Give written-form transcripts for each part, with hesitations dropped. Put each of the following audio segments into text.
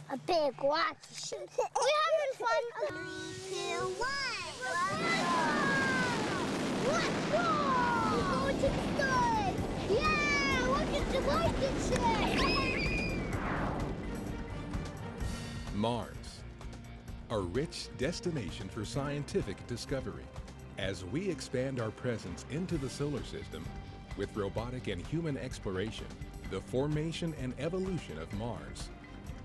a big rocket ship. We're having fun. 3, 2, 1. Let's go! We're going to the stars. Yeah, look at the rocket ship. Mars, a rich destination for scientific discovery. As we expand our presence into the solar system with robotic and human exploration, the formation and evolution of Mars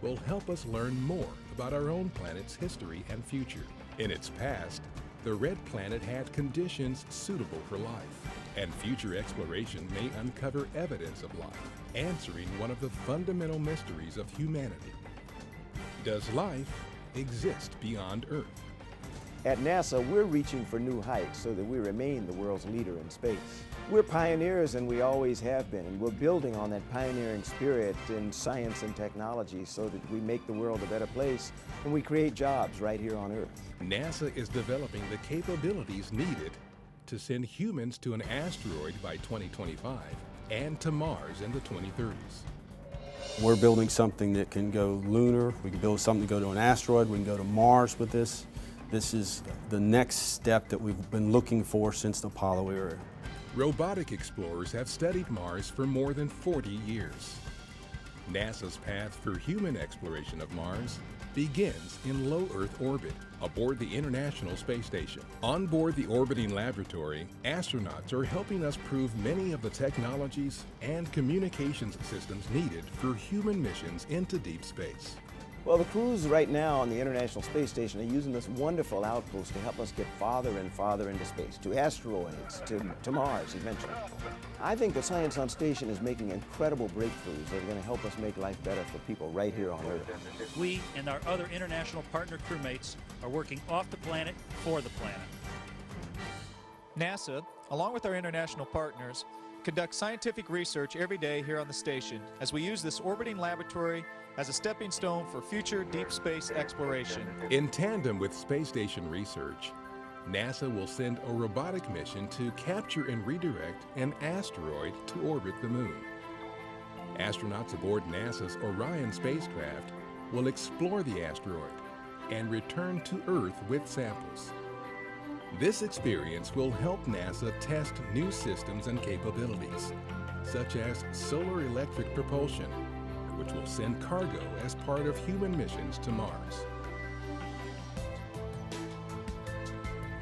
will help us learn more about our own planet's history and future. In its past, the red planet had conditions suitable for life, and future exploration may uncover evidence of life, answering one of the fundamental mysteries of humanity. Does life exist beyond Earth? At NASA, we're reaching for new heights so that we remain the world's leader in space. We're pioneers, and we always have been, and we're building on that pioneering spirit in science and technology so that we make the world a better place and we create jobs right here on Earth. NASA is developing the capabilities needed to send humans to an asteroid by 2025 and to Mars in the 2030s. We're building something that can go lunar, we can build something to go to an asteroid, we can go to Mars with this. This is the next step that we've been looking for since the Apollo era. Robotic explorers have studied Mars for more than 40 years. NASA's path for human exploration of Mars begins in low Earth orbit aboard the International Space Station. On board the orbiting laboratory, astronauts are helping us prove many of the technologies and communications systems needed for human missions into deep space. Well, the crews right now on the International Space Station are using this wonderful outpost to help us get farther and farther into space, to asteroids, to Mars eventually. I think the science on station is making incredible breakthroughs that are going to help us make life better for people right here on Earth. We and our other international partner crewmates are working off the planet for the planet. NASA, along with our international partners, conducts scientific research every day here on the station as we use this orbiting laboratory as a stepping stone for future deep space exploration. In tandem with space station research, NASA will send a robotic mission to capture and redirect an asteroid to orbit the moon. Astronauts aboard NASA's Orion spacecraft will explore the asteroid and return to Earth with samples. This experience will help NASA test new systems and capabilities, such as solar electric propulsion, which will send cargo as part of human missions to Mars.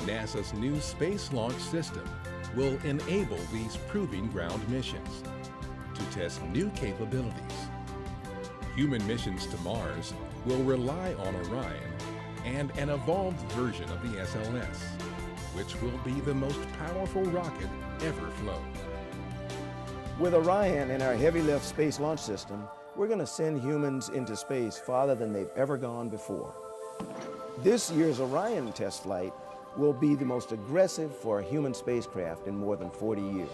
NASA's new Space Launch System will enable these proving ground missions to test new capabilities. Human missions to Mars will rely on Orion and an evolved version of the SLS, which will be the most powerful rocket ever flown. With Orion and our heavy lift Space Launch System, we're going to send humans into space farther than they've ever gone before. This year's Orion test flight will be the most aggressive for a human spacecraft in more than 40 years.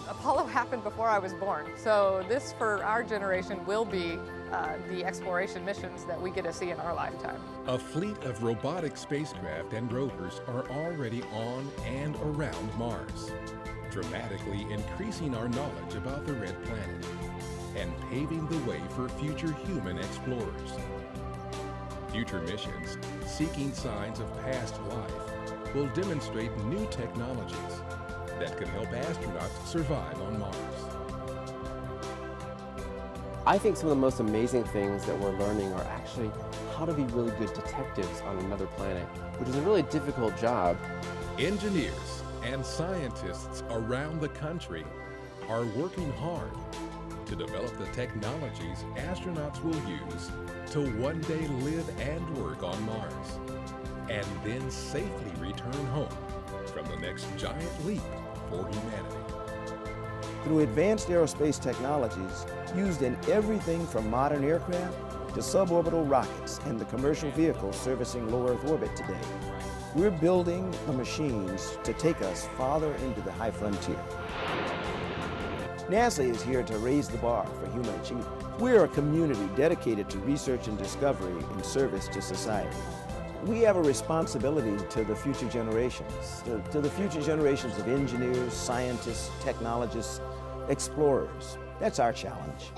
Apollo happened before I was born, so this for our generation will be the exploration missions that we get to see in our lifetime. A fleet of robotic spacecraft and rovers are already on and around Mars, dramatically increasing our knowledge about the red planet and paving the way for future human explorers. Future missions, seeking signs of past life, will demonstrate new technologies that could help astronauts survive on Mars. I think some of the most amazing things that we're learning are actually how to be really good detectives on another planet, which is a really difficult job. Engineers and scientists around the country are working hard to develop the technologies astronauts will use to one day live and work on Mars, and then safely return home from the next giant leap for humanity. Through advanced aerospace technologies used in everything from modern aircraft to suborbital rockets and the commercial vehicles servicing low Earth orbit today, we're building the machines to take us farther into the high frontier. NASA is here to raise the bar for human achievement. We're a community dedicated to research and discovery in service to society. We have a responsibility to the future generations, to the future generations of engineers, scientists, technologists, explorers. That's our challenge.